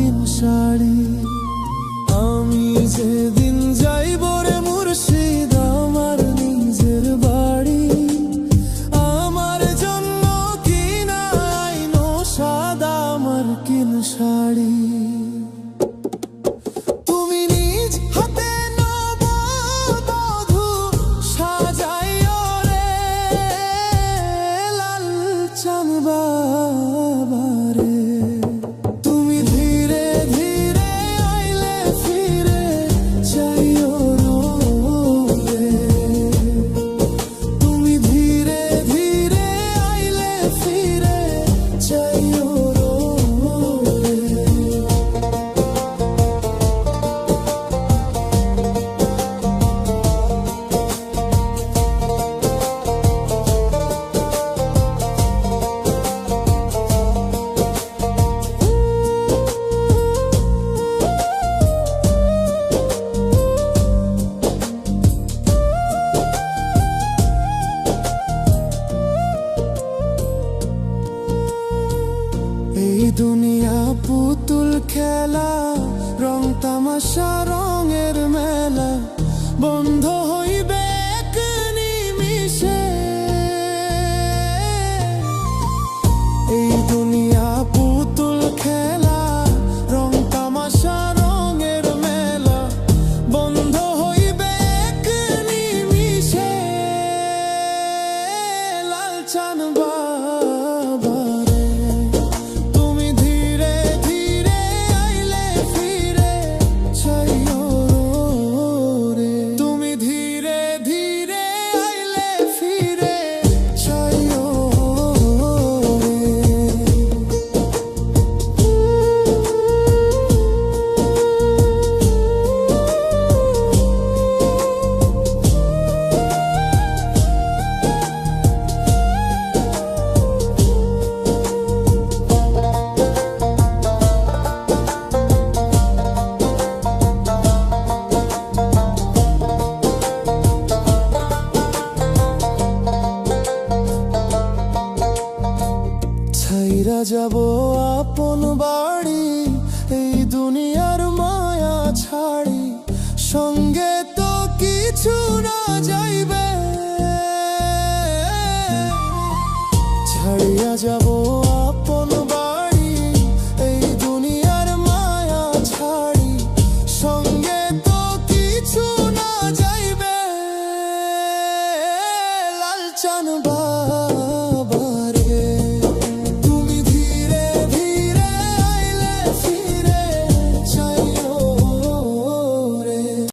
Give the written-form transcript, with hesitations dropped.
রঙিন শাড়ি। আমি যেদিন যাইব রে মুর্শিদ আমার নিজের বাড়ি, আমার জন্য কিনা আইনো সাদা মার্কিন শাড়ি। দুনিয়া পুতুল খেলা, রং তামাশা রঙের মেলা, বন্ধ হইবে এক নিমিষে। এই দুনিয়া পুতুল খেলা, রং তামাশা রঙের মেলা, বন্ধ হইবে এক নিমিষে। লালচান বাবা ছাইরা যাব আপন বাড়ি, এই দুনিয়ার মায়া ছাড়ি, সঙ্গে তো কিছু না যাইবে। ছাড়িয়া যাব